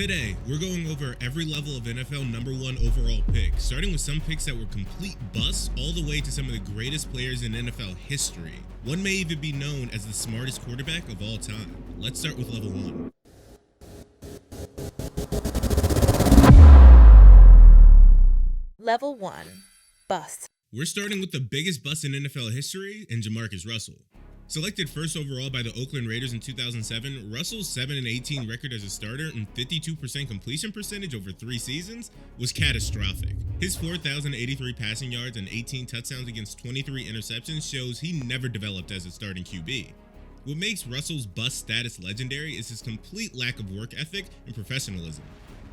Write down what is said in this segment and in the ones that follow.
Today, we're going over every level of NFL number one overall pick, starting with some picks that were complete busts all the way to some of the greatest players in NFL history. One may even be known as the smartest quarterback of all time. Let's start with level 1. Level 1. Bust. We're starting with the biggest bust in NFL history and Jamarcus Rusell. Selected first overall by the Oakland Raiders in 2007, Russell's 7-18 record as a starter and 52% completion percentage over 3 seasons was catastrophic. His 4,083 passing yards and 18 touchdowns against 23 interceptions shows he never developed as a starting QB. What makes Russell's bust status legendary is his complete lack of work ethic and professionalism.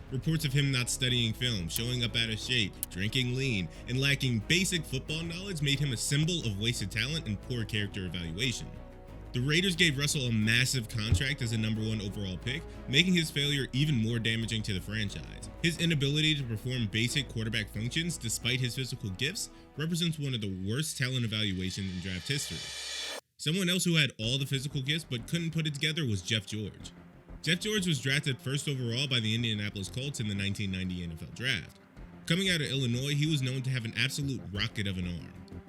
Reports of him not studying film, showing up out of shape, drinking lean, and lacking basic football knowledge made him a symbol of wasted talent and poor character evaluation. The Raiders gave Russell a massive contract as a number 1 overall pick, making his failure even more damaging to the franchise. His inability to perform basic quarterback functions despite his physical gifts represents one of the worst talent evaluations in draft history. Someone else who had all the physical gifts but couldn't put it together was Jeff George. Jeff George was drafted first overall by the Indianapolis Colts in the 1990 NFL Draft. Coming out of Illinois, he was known to have an absolute rocket of an arm.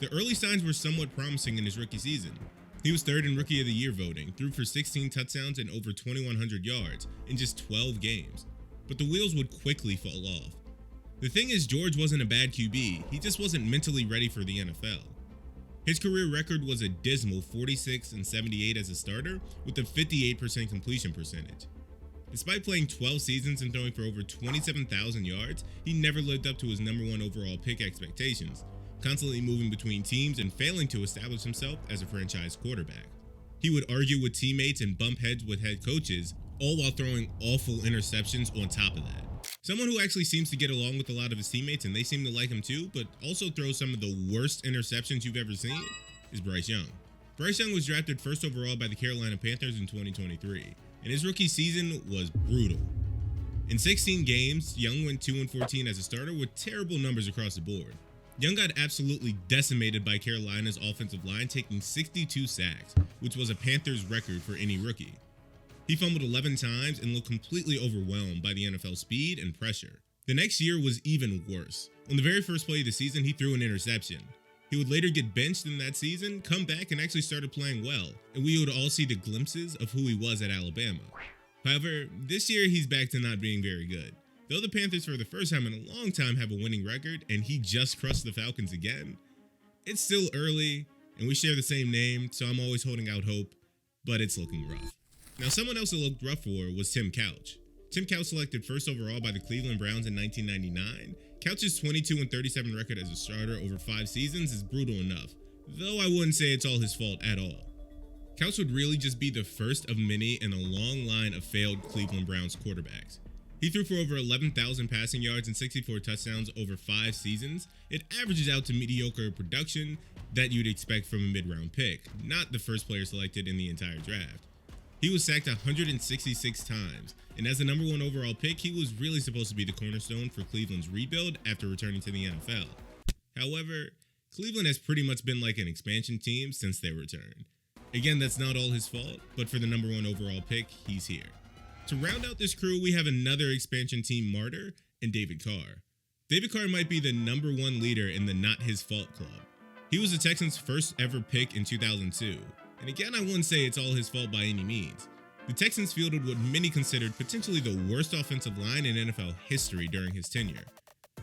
The early signs were somewhat promising in his rookie season. He was third in Rookie of the Year voting, threw for 16 touchdowns and over 2,100 yards in just 12 games. But the wheels would quickly fall off. The thing is, George wasn't a bad QB, he just wasn't mentally ready for the NFL. His career record was a dismal 46-78 as a starter with a 58% completion percentage. Despite playing 12 seasons and throwing for over 27,000 yards, he never lived up to his number 1 overall pick expectations, constantly moving between teams and failing to establish himself as a franchise quarterback. He would argue with teammates and bump heads with head coaches, all while throwing awful interceptions on top of that. Someone who actually seems to get along with a lot of his teammates and they seem to like him too, but also throws some of the worst interceptions you've ever seen, is Bryce Young. Bryce Young was drafted first overall by the Carolina Panthers in 2023, and his rookie season was brutal. In 16 games, Young went 2-14 as a starter with terrible numbers across the board. Young got absolutely decimated by Carolina's offensive line, taking 62 sacks, which was a Panthers record for any rookie. He fumbled 11 times and looked completely overwhelmed by the NFL speed and pressure. The next year was even worse. On the very first play of the season, he threw an interception. He would later get benched in that season, come back, and actually started playing well, and we would all see the glimpses of who he was at Alabama. However, this year he's back to not being very good. Though the Panthers for the first time in a long time have a winning record, and he just crushed the Falcons again, it's still early, and we share the same name, so I'm always holding out hope, but it's looking rough. Now, someone else it looked rough for was Tim Couch. Tim Couch selected first overall by the Cleveland Browns in 1999. Couch's 22-37 record as a starter over 5 seasons is brutal enough, though I wouldn't say it's all his fault at all. Couch would really just be the first of many in a long line of failed Cleveland Browns quarterbacks. He threw for over 11,000 passing yards and 64 touchdowns over 5 seasons. It averages out to mediocre production that you'd expect from a mid-round pick, not the first player selected in the entire draft. He was sacked 166 times, and as the number 1 overall pick, he was really supposed to be the cornerstone for Cleveland's rebuild after returning to the NFL. However, Cleveland has pretty much been like an expansion team since their return. Again, that's not all his fault, but for the number 1 overall pick, he's here. To round out this crew, we have another expansion team martyr and David Carr. David Carr might be the number 1 leader in the Not His Fault Club. He was the Texans' first ever pick in 2002. And again, I wouldn't say it's all his fault by any means. The Texans fielded what many considered potentially the worst offensive line in NFL history during his tenure.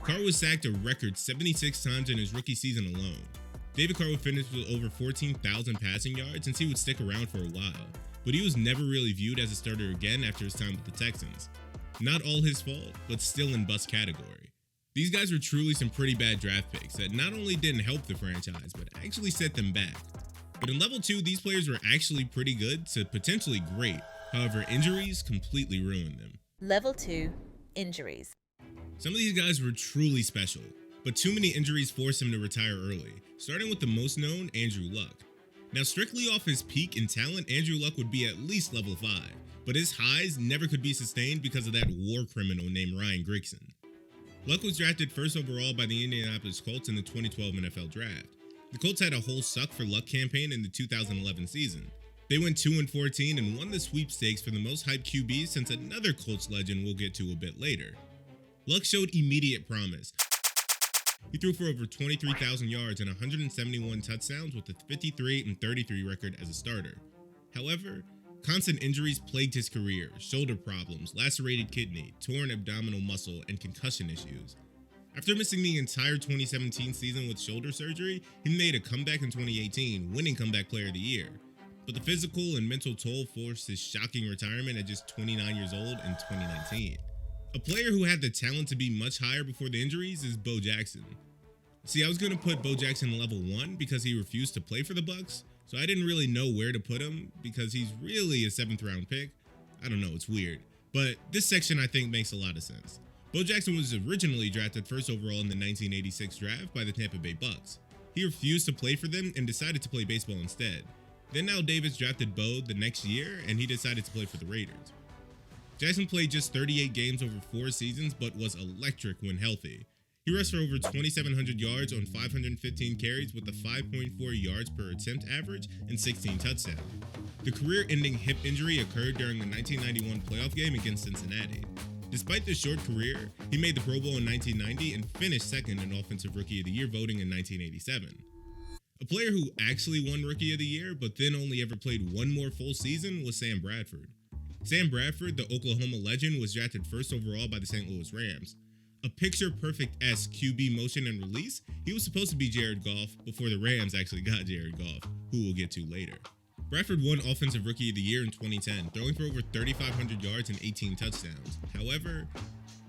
Carr was sacked a record 76 times in his rookie season alone. David Carr would finish with over 14,000 passing yards since he would stick around for a while, but he was never really viewed as a starter again after his time with the Texans. Not all his fault, but still in bust category. These guys were truly some pretty bad draft picks that not only didn't help the franchise, but actually set them back. But in level 2, these players were actually pretty good to potentially great. However, injuries completely ruined them. Level 2. Injuries. Some of these guys were truly special, but too many injuries forced him to retire early, starting with the most known, Andrew Luck. Now, strictly off his peak in talent, Andrew Luck would be at least level 5, but his highs never could be sustained because of that war criminal named Ryan Grigson. Luck was drafted first overall by the Indianapolis Colts in the 2012 NFL Draft. The Colts had a whole suck for luck campaign in the 2011 season. They went 2-14 and won the sweepstakes for the most hyped QB since another Colts legend we'll get to a bit later. Luck showed immediate promise. He threw for over 23,000 yards and 171 touchdowns with a 53-33 record as a starter. However, constant injuries plagued his career: shoulder problems, lacerated kidney, torn abdominal muscle, and concussion issues. After missing the entire 2017 season with shoulder surgery, he made a comeback in 2018, winning Comeback Player of the Year. But the physical and mental toll forced his shocking retirement at just 29 years old in 2019. A player who had the talent to be much higher before the injuries is Bo Jackson. See, I was going to put Bo Jackson level 1 because he refused to play for the Bucs, so I didn't really know where to put him because he's really a 7th round pick. I don't know, it's weird. But this section I think makes a lot of sense. Bo Jackson was originally drafted first overall in the 1986 draft by the Tampa Bay Bucs. He refused to play for them and decided to play baseball instead. Then Al Davis drafted Bo the next year and he decided to play for the Raiders. Jackson played just 38 games over 4 seasons but was electric when healthy. He rushed for over 2,700 yards on 515 carries with a 5.4 yards per attempt average and 16 touchdowns. The career-ending hip injury occurred during the 1991 playoff game against Cincinnati. Despite this short career, he made the Pro Bowl in 1990 and finished second in Offensive Rookie of the Year voting in 1987. A player who actually won Rookie of the Year but then only ever played one more full season was Sam Bradford. Sam Bradford, the Oklahoma legend, was drafted first overall by the St. Louis Rams. A picture-perfect-esque QB motion and release, he was supposed to be Jared Goff before the Rams actually got Jared Goff, who we'll get to later. Bradford won Offensive Rookie of the Year in 2010, throwing for over 3,500 yards and 18 touchdowns. However,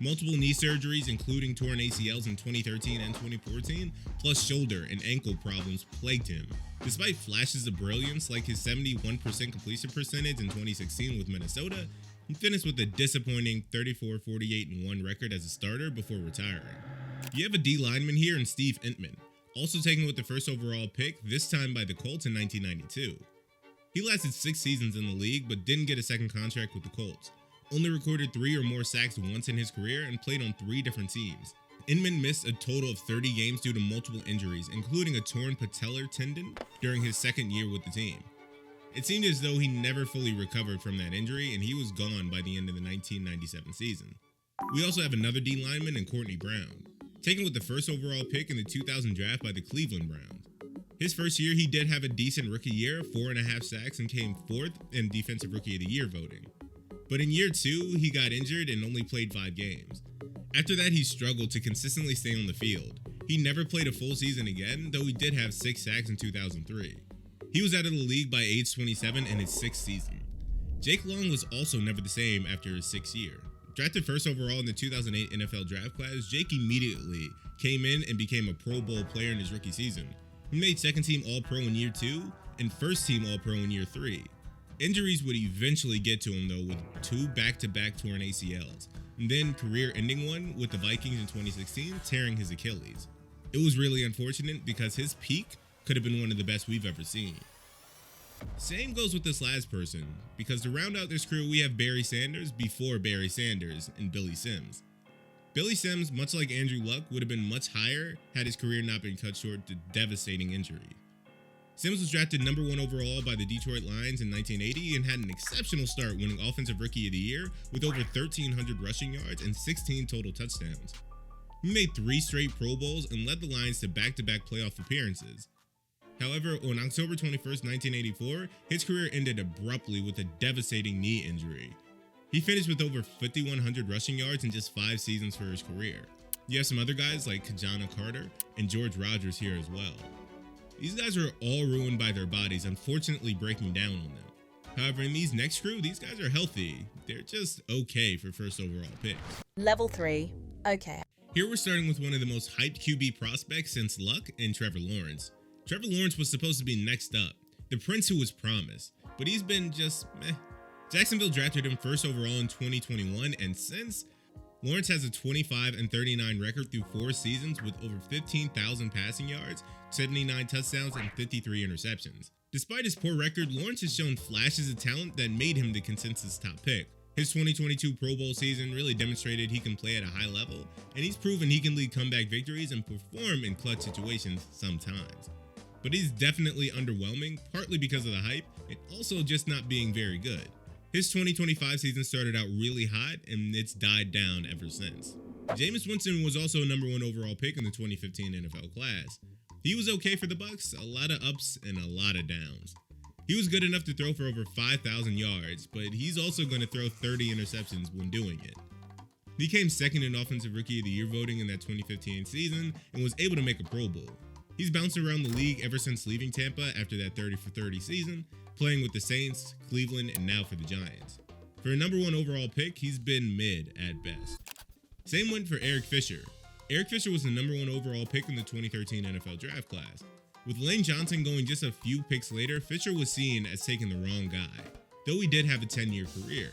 multiple knee surgeries, including torn ACLs in 2013 and 2014, plus shoulder and ankle problems plagued him. Despite flashes of brilliance like his 71% completion percentage in 2016 with Minnesota, he finished with a disappointing 34-48-1 record as a starter before retiring. You have a D lineman here in Steve Entman, also taken with the first overall pick, this time by the Colts in 1992. He lasted 6 seasons in the league but didn't get a second contract with the Colts. Only recorded 3 or more sacks once in his career and played on 3 different teams. Inman missed a total of 30 games due to multiple injuries, including a torn patellar tendon during his second year with the team. It seemed as though he never fully recovered from that injury and he was gone by the end of the 1997 season. We also have another D lineman in Courtney Brown, taken with the first overall pick in the 2000 draft by the Cleveland Browns. His first year, he did have a decent rookie year, 4.5 sacks, and came 4th in Defensive Rookie of the Year voting. But in year 2, he got injured and only played 5 games. After that, he struggled to consistently stay on the field. He never played a full season again, though he did have 6 sacks in 2003. He was out of the league by age 27 in his 6th season. Jake Long was also never the same after his 6th year. Drafted first overall in the 2008 NFL draft class, Jake immediately came in and became a Pro Bowl player in his rookie season. He made second-team All-Pro in year 2 and first-team All-Pro in year 3. Injuries would eventually get to him, though, with 2 back-to-back torn ACLs, and then career-ending one with the Vikings in 2016, tearing his Achilles. It was really unfortunate because his peak could have been one of the best we've ever seen. Same goes with this last person, because to round out this crew, we have Barry Sanders before Barry Sanders and Billy Sims. Billy Sims, much like Andrew Luck, would have been much higher had his career not been cut short to devastating injury. Sims was drafted number 1 overall by the Detroit Lions in 1980 and had an exceptional start, winning Offensive Rookie of the Year with over 1,300 rushing yards and 16 total touchdowns. He made 3 straight Pro Bowls and led the Lions to back-to-back playoff appearances. However, on October 21st, 1984, his career ended abruptly with a devastating knee injury. He finished with over 5,100 rushing yards in just 5 seasons for his career. You have some other guys like Kajana Carter and George Rogers here as well. These guys are all ruined by their bodies, unfortunately breaking down on them. However, in these next crew, these guys are healthy. They're just okay for first overall picks. Level 3. Okay. Here we're starting with one of the most hyped QB prospects since Luck and Trevor Lawrence. Trevor Lawrence was supposed to be next up, the prince who was promised, but he's been just meh. Jacksonville drafted him first overall in 2021, and since, Lawrence has a 25-39 record through 4 seasons with over 15,000 passing yards, 79 touchdowns, and 53 interceptions. Despite his poor record, Lawrence has shown flashes of talent that made him the consensus top pick. His 2022 Pro Bowl season really demonstrated he can play at a high level, and he's proven he can lead comeback victories and perform in clutch situations sometimes. but he's definitely underwhelming, partly because of the hype, and also just not being very good. His 2025 season started out really hot, and it's died down ever since. Jameis Winston was also a number 1 overall pick in the 2015 NFL class. He was okay for the Bucs, a lot of ups and a lot of downs. He was good enough to throw for over 5,000 yards, but he's also going to throw 30 interceptions when doing it. He came second in Offensive Rookie of the Year voting in that 2015 season and was able to make a Pro Bowl. He's bounced around the league ever since leaving Tampa after that 30 for 30 season, playing with the Saints, Cleveland, and now for the Giants. For a number 1 overall pick, he's been mid at best. Same went for Eric Fisher. Eric Fisher was the number 1 overall pick in the 2013 NFL draft class. With Lane Johnson going just a few picks later, Fisher was seen as taking the wrong guy, though he did have a 10-year career.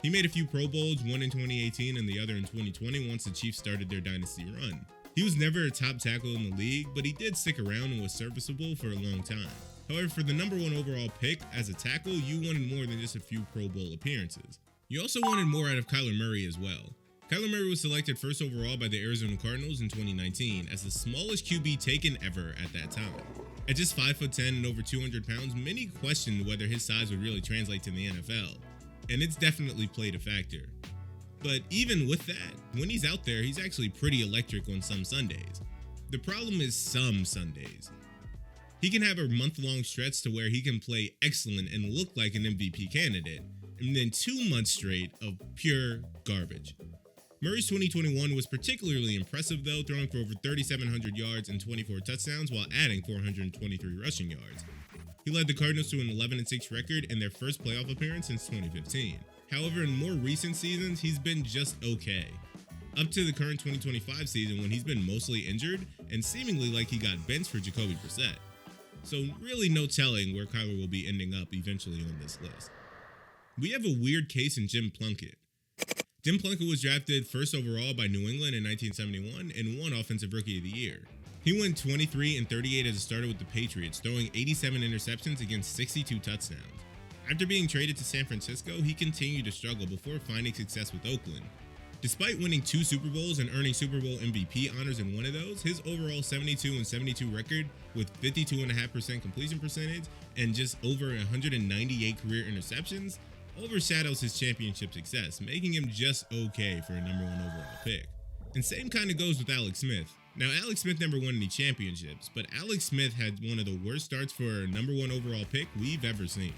He made a few Pro Bowls, one in 2018 and the other in 2020 once the Chiefs started their dynasty run. He was never a top tackle in the league, but he did stick around and was serviceable for a long time. However, for the number 1 overall pick as a tackle, you wanted more than just a few Pro Bowl appearances. You also wanted more out of Kyler Murray as well. Kyler Murray was selected first overall by the Arizona Cardinals in 2019 as the smallest QB taken ever at that time. At just 5'10" and over 200 pounds, many questioned whether his size would really translate to the NFL, and it's definitely played a factor. But even with that, when he's out there, he's actually pretty electric on some Sundays. The problem is some Sundays. He can have a month-long stretch to where he can play excellent and look like an MVP candidate, and then 2 months straight of pure garbage. Murray's 2021 was particularly impressive though, throwing for over 3,700 yards and 24 touchdowns while adding 423 rushing yards. He led the Cardinals to an 11-6 record in their first playoff appearance since 2015. However, in more recent seasons, he's been just okay. Up to the current 2025 season when he's been mostly injured and seemingly like he got benched for Jacoby Brissett. So really no telling where Kyler will be ending up eventually on this list. We have a weird case in Jim Plunkett. Jim Plunkett was drafted first overall by New England in 1971 and won Offensive Rookie of the Year. He went 23-38 as a starter with the Patriots, throwing 87 interceptions against 62 touchdowns. After being traded to San Francisco, he continued to struggle before finding success with Oakland. Despite winning 2 Super Bowls and earning Super Bowl MVP honors in one of those, his overall 72-72 record with 52.5% completion percentage and just over 198 career interceptions overshadows his championship success, making him just okay for a number 1 overall pick. And same kind of goes with Alex Smith. Now, Alex Smith never won any championships, but Alex Smith had one of the worst starts for a number 1 overall pick we've ever seen.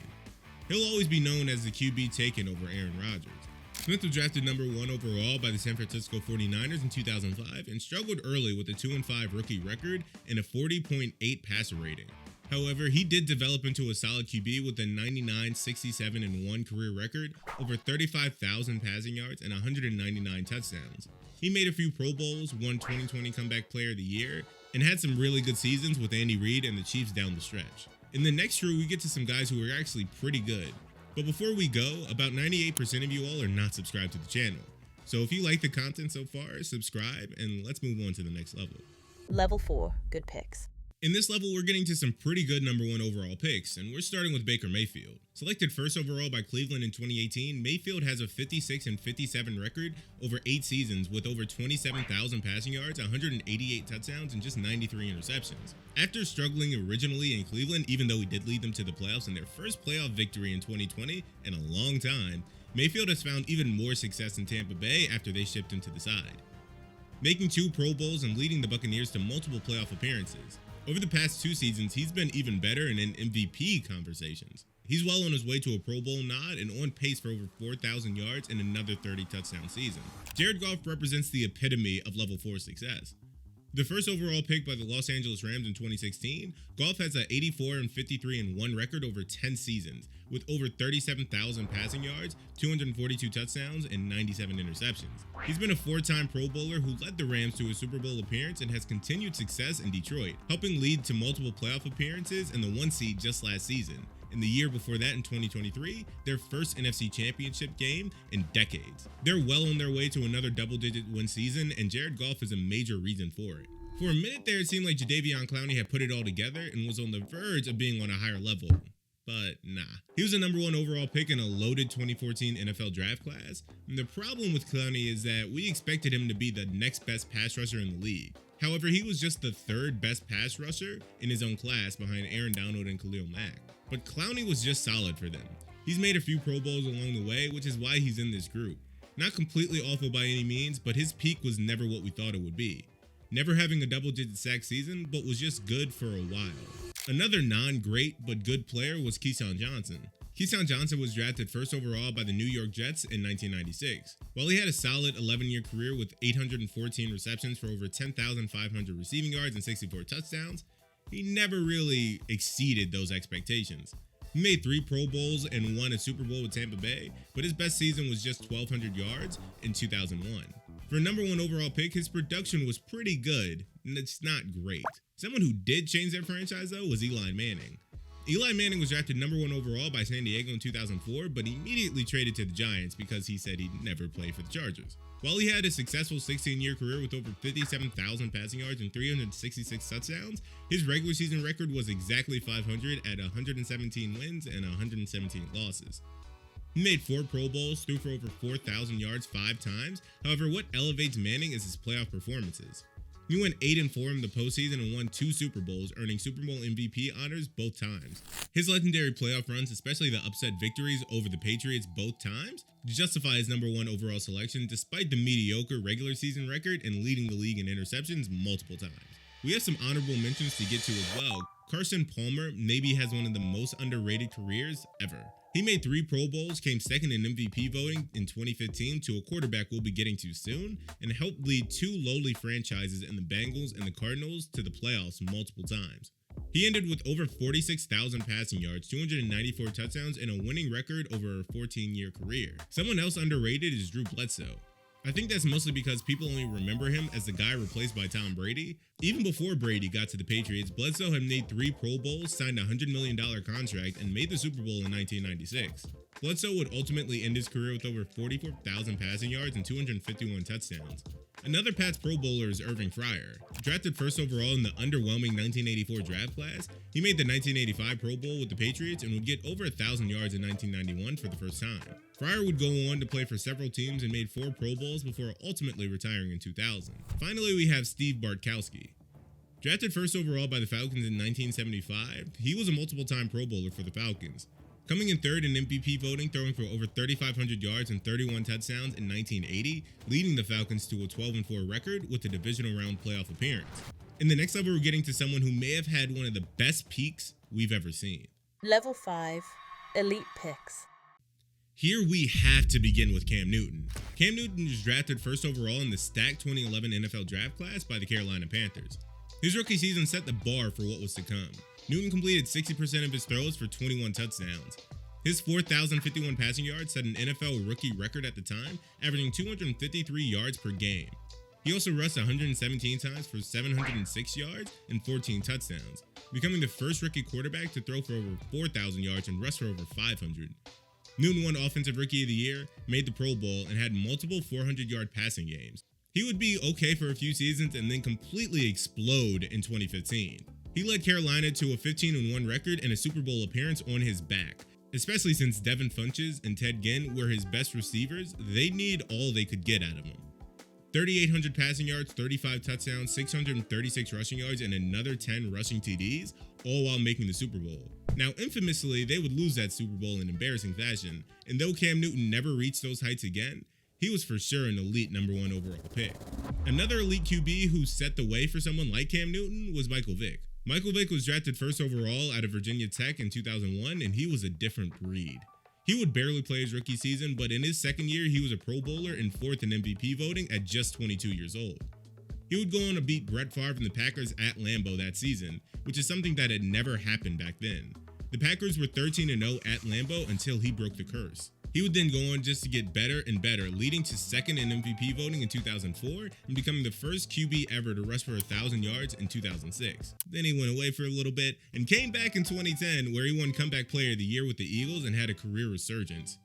He'll always be known as the QB taken over Aaron Rodgers. Smith was drafted number 1 overall by the San Francisco 49ers in 2005 and struggled early with a 2-5 rookie record and a 40.8 passer rating. However, he did develop into a solid QB with a 99, 67, and 1 career record, over 35,000 passing yards, and 199 touchdowns. He made a few Pro Bowls, won 2020 Comeback Player of the Year, and had some really good seasons with Andy Reid and the Chiefs down the stretch. In the next row, we get to some guys who are actually pretty good. But before we go, about 98% of you all are not subscribed to the channel. So if you like the content so far, subscribe, and let's move on to the next level. Level 4, good picks. In this level, we're getting to some pretty good number 1 overall picks, and we're starting with Baker Mayfield. Selected first overall by Cleveland in 2018, Mayfield has a 56-57 record over 8 seasons with over 27,000 passing yards, 188 touchdowns, and just 93 interceptions. After struggling originally in Cleveland, even though he did lead them to the playoffs in their first playoff victory in 2020 in a long time, Mayfield has found even more success in Tampa Bay after they shipped him to the side, making 2 Pro Bowls and leading the Buccaneers to multiple playoff appearances. Over the past 2 seasons, he's been even better and in MVP conversations. He's well on his way to a Pro Bowl nod and on pace for over 4,000 yards and another 30-touchdown season. Jared Goff represents the epitome of level 4 success. The first overall pick by the Los Angeles Rams in 2016, Goff has a 84-53-1 record over 10 seasons, with over 37,000 passing yards, 242 touchdowns, and 97 interceptions. He's been a 4-time Pro Bowler who led the Rams to a Super Bowl appearance and has continued success in Detroit, helping lead to multiple playoff appearances and the 1 seed just last season. In the year before that, in 2023, their first NFC Championship game in decades. They're well on their way to another double-digit win season, and Jared Goff is a major reason for it. For a minute there, it seemed like Jadeveon Clowney had put it all together and was on the verge of being on a higher level. But nah. He was a number 1 overall pick in a loaded 2014 NFL draft class, and the problem with Clowney is that we expected him to be the next best pass rusher in the league. However, he was just the third best pass rusher in his own class behind Aaron Donald and Khalil Mack. But Clowney was just solid for them. He's made a few Pro Bowls along the way, which is why he's in this group. Not completely awful by any means, but his peak was never what we thought it would be. Never having a double-digit sack season, but was just good for a while. Another non-great but good player was Keyshawn Johnson. Keyshawn Johnson was drafted first overall by the New York Jets in 1996. While he had a solid 11-year career with 814 receptions for over 10,500 receiving yards and 64 touchdowns, he never really exceeded those expectations. He made 3 Pro Bowls and won a Super Bowl with Tampa Bay, but his best season was just 1,200 yards in 2001. For a number 1 overall pick, his production was pretty good, and it's not great. Someone who did change their franchise, though, was Eli Manning. Eli Manning was drafted number 1 overall by San Diego in 2004, but immediately traded to the Giants because he said he'd never play for the Chargers. While he had a successful 16-year career with over 57,000 passing yards and 366 touchdowns, his regular season record was exactly 500 at 117 wins and 117 losses. He made 4 Pro Bowls, threw for over 4,000 yards 5 times. However, what elevates Manning is his playoff performances. He went 8-4 in the postseason and won 2 Super Bowls, earning Super Bowl MVP honors both times. His legendary playoff runs, especially the upset victories over the Patriots both times, justify his number 1 overall selection despite the mediocre regular season record and leading the league in interceptions multiple times. We have some honorable mentions to get to as well. Carson Palmer maybe has one of the most underrated careers ever. He made 3 Pro Bowls, came second in MVP voting in 2015 to a quarterback we'll be getting to soon, and helped lead 2 lowly franchises in the Bengals and the Cardinals to the playoffs multiple times. He ended with over 46,000 passing yards, 294 touchdowns, and a winning record over a 14-year career. Someone else underrated is Drew Bledsoe. I think that's mostly because people only remember him as the guy replaced by Tom Brady. Even before Brady got to the Patriots, Bledsoe had made 3 Pro Bowls, signed a $100 million contract, and made the Super Bowl in 1996. Bledsoe would ultimately end his career with over 44,000 passing yards and 251 touchdowns. Another Pats Pro Bowler is Irving Fryer. Drafted first overall in the underwhelming 1984 draft class, he made the 1985 Pro Bowl with the Patriots and would get over 1,000 yards in 1991 for the first time. Fryer would go on to play for several teams and made 4 Pro Bowls before ultimately retiring in 2000. Finally, we have Steve Bartkowski. Drafted first overall by the Falcons in 1975, he was a multiple-time Pro Bowler for the Falcons. Coming in third in MVP voting, throwing for over 3,500 yards and 31 touchdowns in 1980, leading the Falcons to a 12-4 record with a divisional round playoff appearance. In the next level, we're getting to someone who may have had one of the best peaks we've ever seen. Level 5, Elite Picks. Here we have to begin with Cam Newton. Cam Newton was drafted first overall in the stacked 2011 NFL draft class by the Carolina Panthers. His rookie season set the bar for what was to come. Newton completed 60% of his throws for 21 touchdowns. His 4,051 passing yards set an NFL rookie record at the time, averaging 253 yards per game. He also rushed 117 times for 706 yards and 14 touchdowns, becoming the first rookie quarterback to throw for over 4,000 yards and rush for over 500. Newton won Offensive Rookie of the Year, made the Pro Bowl, and had multiple 400-yard passing games. He would be okay for a few seasons and then completely explode in 2015. He led Carolina to a 15-1 record and a Super Bowl appearance on his back. Especially since Devin Funchess and Ted Ginn were his best receivers, they need all they could get out of him. 3,800 passing yards, 35 touchdowns, 636 rushing yards, and another 10 rushing TDs, all while making the Super Bowl. Now, infamously, they would lose that Super Bowl in embarrassing fashion, and though Cam Newton never reached those heights again, he was for sure an elite number 1 overall pick. Another elite QB who set the way for someone like Cam Newton was Michael Vick. Michael Vick was drafted first overall out of Virginia Tech in 2001, and he was a different breed. He would barely play his rookie season, but in his second year, he was a Pro Bowler and 4th in MVP voting at just 22 years old. He would go on to beat Brett Favre and the Packers at Lambeau that season, which is something that had never happened back then. The Packers were 13-0 at Lambeau until he broke the curse. He would then go on just to get better and better, leading to 2nd in MVP voting in 2004 and becoming the first QB ever to rush for 1,000 yards in 2006. Then he went away for a little bit and came back in 2010, where he won Comeback Player of the Year with the Eagles and had a career resurgence.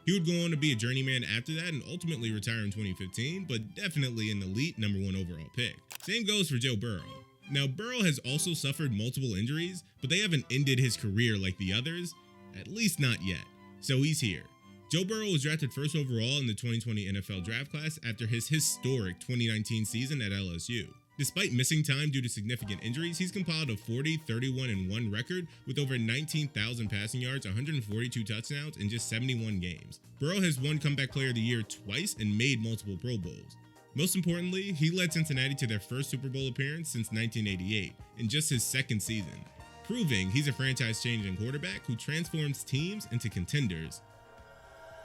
He would go on to be a journeyman after that and ultimately retire in 2015, but definitely an elite number 1 overall pick. Same goes for Joe Burrow. Now, Burrow has also suffered multiple injuries, but they haven't ended his career like the others, at least not yet. So he's here. Joe Burrow was drafted first overall in the 2020 NFL draft class after his historic 2019 season at LSU. Despite missing time due to significant injuries, he's compiled a 40-31-1 record with over 19,000 passing yards, 142 touchdowns, in just 71 games. Burrow has won Comeback Player of the Year twice and made multiple Pro Bowls. Most importantly, he led Cincinnati to their first Super Bowl appearance since 1988, in just his second season, proving he's a franchise-changing quarterback who transforms teams into contenders.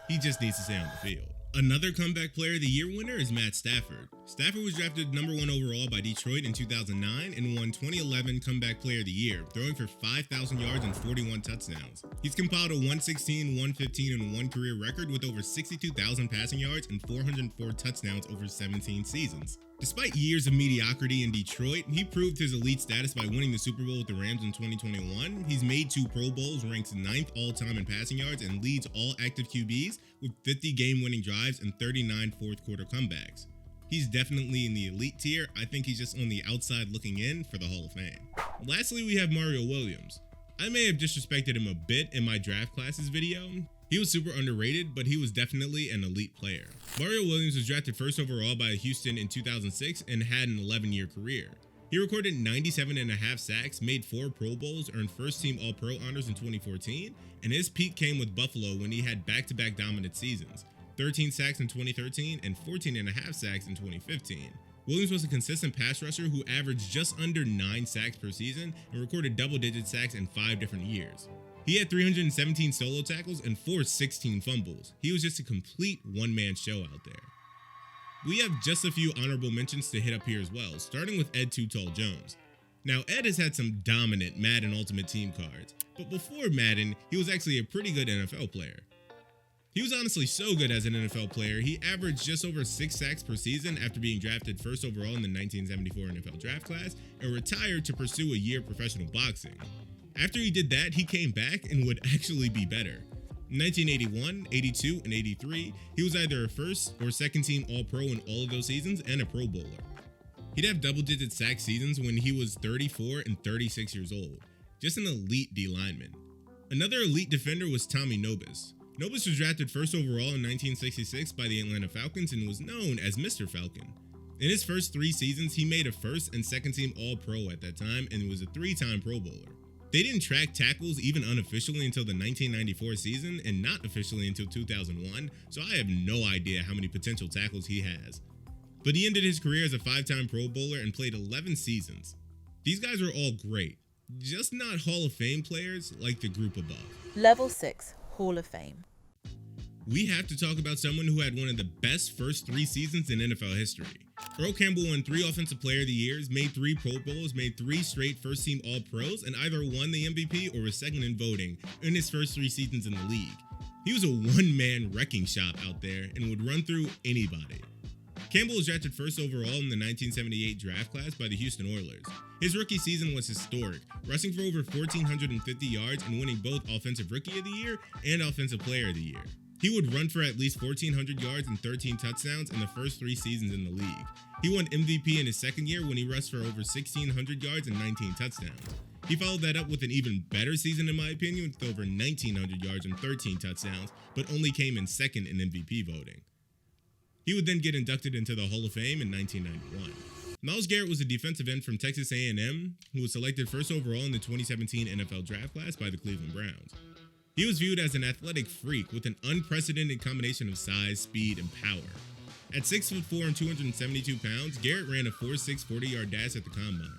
He just needs to stay on the field. Another Comeback Player of the Year winner is Matt Stafford. Stafford was drafted number 1 overall by Detroit in 2009 and won 2011 Comeback Player of the Year, throwing for 5,000 yards and 41 touchdowns. He's compiled a 116, 115, and 1 career record with over 62,000 passing yards and 404 touchdowns over 17 seasons. Despite years of mediocrity in Detroit, he proved his elite status by winning the Super Bowl with the Rams in 2021. He's made 2 Pro Bowls, ranks 9th all-time in passing yards, and leads all active QBs with 50 game-winning drives and 39 fourth-quarter comebacks. He's definitely in the elite tier. I think he's just on the outside looking in for the Hall of Fame. Lastly, we have Mario Williams. I may have disrespected him a bit in my draft classes video. He was super underrated, but he was definitely an elite player. Mario Williams was drafted first overall by Houston in 2006 and had an 11-year career. He recorded 97.5 sacks, made 4 Pro Bowls, earned first-team All-Pro honors in 2014, and his peak came with Buffalo when he had back-to-back dominant seasons, 13 sacks in 2013 and 14.5 sacks in 2015. Williams was a consistent pass rusher who averaged just under 9 sacks per season and recorded double-digit sacks in 5 different years. He had 317 solo tackles and forced 16 fumbles. He was just a complete one-man show out there. We have just a few honorable mentions to hit up here as well, starting with Ed Too Tall Jones. Now, Ed has had some dominant Madden Ultimate Team cards, but before Madden, he was actually a pretty good NFL player. He was honestly so good as an NFL player, he averaged just over 6 sacks per season after being drafted first overall in the 1974 NFL draft class and retired to pursue a year of professional boxing. After he did that, he came back and would actually be better. In 1981, 82, and 83, he was either a first or second team All-Pro in all of those seasons and a Pro Bowler. He'd have double-digit sack seasons when he was 34 and 36 years old. Just an elite D lineman. Another elite defender was Tommy Nobis. Nobis was drafted first overall in 1966 by the Atlanta Falcons and was known as Mr. Falcon. In his first 3 seasons, he made a first and second team All-Pro at that time and was a 3-time Pro Bowler. They didn't track tackles even unofficially until the 1994 season and not officially until 2001, so I have no idea how many potential tackles he has. But he ended his career as a 5-time Pro Bowler and played 11 seasons. These guys are all great, just not Hall of Fame players like the group above. Level 6, Hall of Fame. We have to talk about someone who had one of the best first 3 seasons in NFL history. Earl Campbell won 3 Offensive Player of the Years, made 3 Pro Bowls, made 3 straight first-team All-Pros, and either won the MVP or was second in voting in his first 3 seasons in the league. He was a one-man wrecking shop out there and would run through anybody. Campbell was drafted first overall in the 1978 draft class by the Houston Oilers. His rookie season was historic, rushing for over 1,450 yards and winning both Offensive Rookie of the Year and Offensive Player of the Year. He would run for at least 1,400 yards and 13 touchdowns in the first 3 seasons in the league. He won MVP in his second year when he rushed for over 1,600 yards and 19 touchdowns. He followed that up with an even better season in my opinion with over 1,900 yards and 13 touchdowns, but only came in second in MVP voting. He would then get inducted into the Hall of Fame in 1991. Myles Garrett was a defensive end from Texas A&M who was selected first overall in the 2017 NFL draft class by the Cleveland Browns. He was viewed as an athletic freak with an unprecedented combination of size, speed, and power. At 6'4" and 272 pounds, Garrett ran a 4.6 40-yard dash at the combine.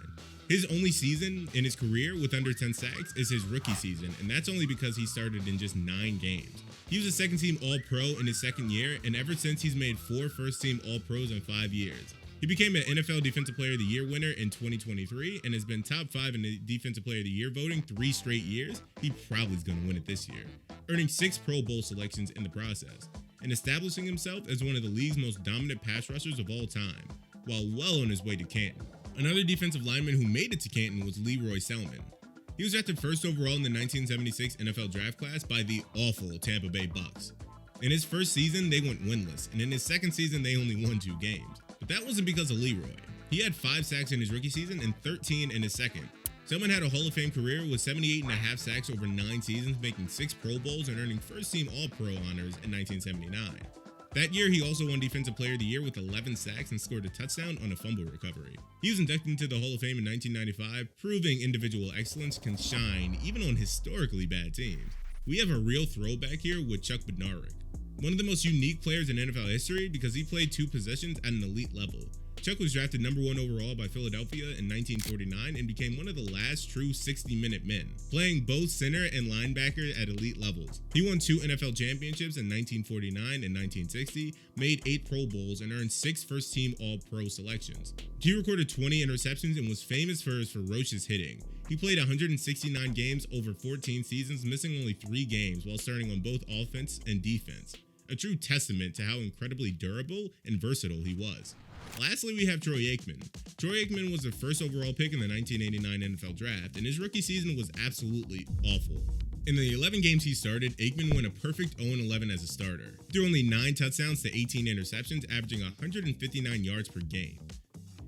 His only season in his career with under 10 sacks is his rookie season, and that's only because he started in just 9 games. He was a second-team All-Pro in his second year, and ever since he's made 4 first-team All-Pros in 5 years. He became an NFL Defensive Player of the Year winner in 2023 and has been top 5 in the Defensive Player of the Year voting 3 straight years. He probably is going to win it this year, earning 6 Pro Bowl selections in the process, and establishing himself as one of the league's most dominant pass rushers of all time, while well on his way to Canton. Another defensive lineman who made it to Canton was Leroy Selman. He was drafted first overall in the 1976 NFL draft class by the awful Tampa Bay Bucks. In his first season, they went winless, and in his second season, they only won 2 games. But that wasn't because of Leroy. He had 5 sacks in his rookie season and 13 in his second. Selman had a Hall of Fame career with 78.5 sacks over 9 seasons, making 6 Pro Bowls and earning first-team All-Pro honors in 1979. That year, he also won Defensive Player of the Year with 11 sacks and scored a touchdown on a fumble recovery. He was inducted into the Hall of Fame in 1995, proving individual excellence can shine even on historically bad teams. We have a real throwback here with Chuck Bednarik, one of the most unique players in NFL history because he played two positions at an elite level. Chuck was drafted number 1 overall by Philadelphia in 1949 and became one of the last true 60-minute men, playing both center and linebacker at elite levels. He won 2 NFL championships in 1949 and 1960, made 8 Pro Bowls, and earned 6 first-team All-Pro selections. He recorded 20 interceptions and was famous for his ferocious hitting. He played 169 games over 14 seasons, missing only 3 games while starting on both offense and defense. A true testament to how incredibly durable and versatile he was. Lastly, we have Troy Aikman. Troy Aikman was the first overall pick in the 1989 NFL Draft, and his rookie season was absolutely awful. In the 11 games he started, Aikman went a perfect 0-11 as a starter, threw only 9 touchdowns to 18 interceptions, averaging 159 yards per game.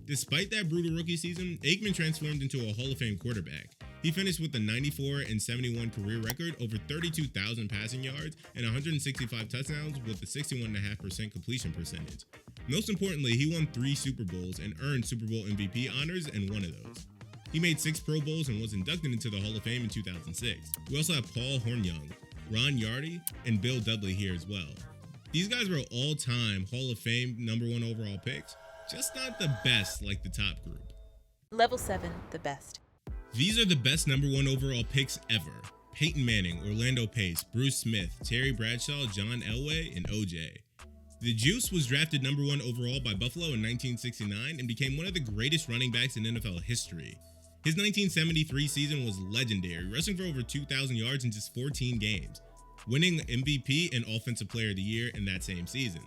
Despite that brutal rookie season, Aikman transformed into a Hall of Fame quarterback. He finished with a 94-71 career record, over 32,000 passing yards, and 165 touchdowns with a 61.5% completion percentage. Most importantly, he won 3 Super Bowls and earned Super Bowl MVP honors in one of those. He made 6 Pro Bowls and was inducted into the Hall of Fame in 2006. We also have Paul Hornung, Ron Yardy, and Bill Dudley here as well. These guys were all-time Hall of Fame number 1 overall picks, just not the best like the top group. Level 7, the best. These are the best number 1 overall picks ever. Peyton Manning, Orlando Pace, Bruce Smith, Terry Bradshaw, John Elway, and OJ. The Juice was drafted number 1 overall by Buffalo in 1969 and became one of the greatest running backs in NFL history. His 1973 season was legendary, rushing for over 2,000 yards in just 14 games, winning MVP and Offensive Player of the Year in that same season.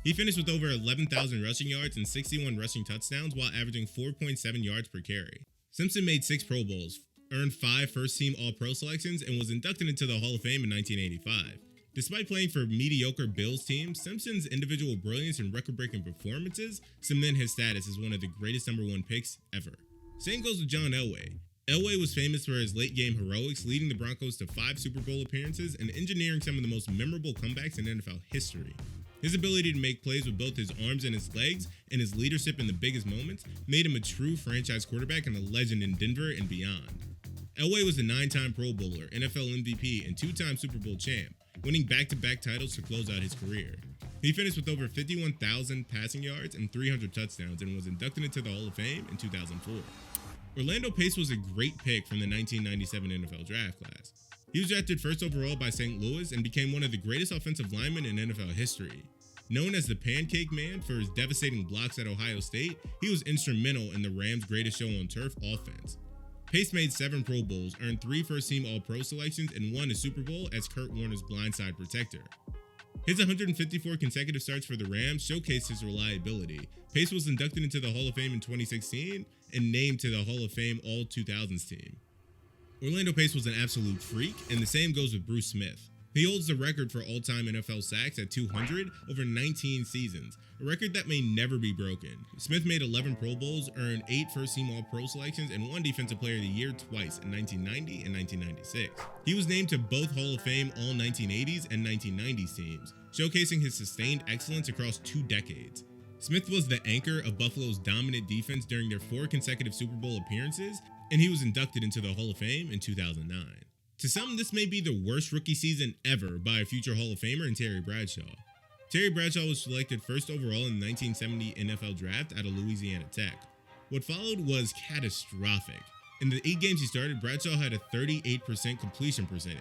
He finished with over 11,000 rushing yards and 61 rushing touchdowns while averaging 4.7 yards per carry. Simpson made 6 Pro Bowls, earned 5 first-team All-Pro selections, and was inducted into the Hall of Fame in 1985. Despite playing for mediocre Bills teams, Simpson's individual brilliance and record-breaking performances cement his status as one of the greatest number 1 picks ever. Same goes with John Elway. Elway was famous for his late-game heroics, leading the Broncos to 5 Super Bowl appearances and engineering some of the most memorable comebacks in NFL history. His ability to make plays with both his arms and his legs, and his leadership in the biggest moments, made him a true franchise quarterback and a legend in Denver and beyond. Elway was a 9-time Pro Bowler, NFL MVP, and 2-time Super Bowl champ, winning back-to-back titles to close out his career. He finished with over 51,000 passing yards and 300 touchdowns and was inducted into the Hall of Fame in 2004. Orlando Pace was a great pick from the 1997 NFL Draft class. He was drafted first overall by St. Louis and became one of the greatest offensive linemen in NFL history. Known as the Pancake Man for his devastating blocks at Ohio State, he was instrumental in the Rams' greatest show on turf offense. Pace made 7 Pro Bowls, earned 3 first-team All-Pro selections, and won a Super Bowl as Kurt Warner's blindside protector. His 154 consecutive starts for the Rams showcased his reliability. Pace was inducted into the Hall of Fame in 2016 and named to the Hall of Fame All-2000s team. Orlando Pace was an absolute freak, and the same goes with Bruce Smith. He holds the record for all-time NFL sacks at 200 over 19 seasons, a record that may never be broken. Smith made 11 Pro Bowls, earned 8 first-team All-Pro selections, and won Defensive Player of the Year twice in 1990 and 1996. He was named to both Hall of Fame All-1980s and 1990s teams, showcasing his sustained excellence across 2 decades. Smith was the anchor of Buffalo's dominant defense during their 4 consecutive Super Bowl appearances, and he was inducted into the Hall of Fame in 2009. To some, this may be the worst rookie season ever by a future Hall of Famer in Terry Bradshaw. Terry Bradshaw was selected first overall in the 1970 NFL Draft out of Louisiana Tech. What followed was catastrophic. In the 8 games he started, Bradshaw had a 38% completion percentage.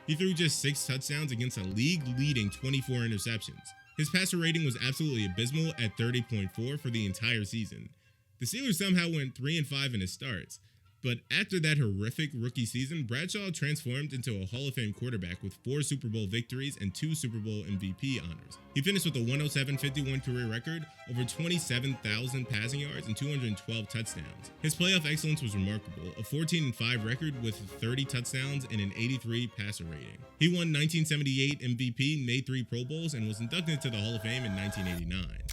He threw just 6 touchdowns against a league-leading 24 interceptions. His passer rating was absolutely abysmal at 30.4 for the entire season. The Steelers somehow went 3-5 in his starts. But after that horrific rookie season, Bradshaw transformed into a Hall of Fame quarterback with 4 Super Bowl victories and 2 Super Bowl MVP honors. He finished with a 107-51 career record, over 27,000 passing yards, and 212 touchdowns. His playoff excellence was remarkable, a 14-5 record with 30 touchdowns and an 83 passer rating. He won 1978 MVP, made 3 Pro Bowls, and was inducted into the Hall of Fame in 1989.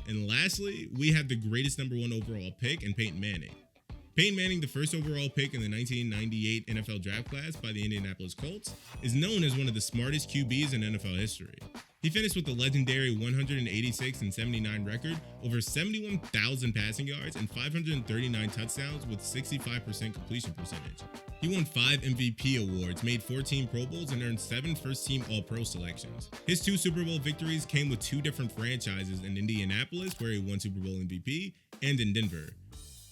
And lastly, we have the greatest number 1 overall pick in Peyton Manning. Peyton Manning, the first overall pick in the 1998 NFL Draft class by the Indianapolis Colts, is known as one of the smartest QBs in NFL history. He finished with the legendary 186 and 79 record, over 71,000 passing yards, and 539 touchdowns with 65% completion percentage. He won 5 MVP awards, made 14 Pro Bowls, and earned 7 first-team All-Pro selections. His 2 Super Bowl victories came with 2 different franchises in Indianapolis, where he won Super Bowl MVP, and in Denver.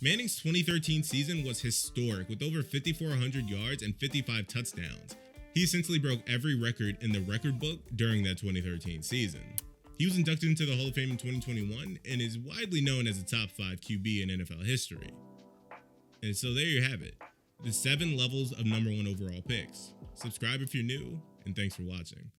Manning's 2013 season was historic, with over 5,400 yards and 55 touchdowns. He essentially broke every record in the record book during that 2013 season. He was inducted into the Hall of Fame in 2021 and is widely known as a top 5 QB in NFL history. And so there you have it, the 7 levels of number 1 overall picks. Subscribe if you're new, and thanks for watching.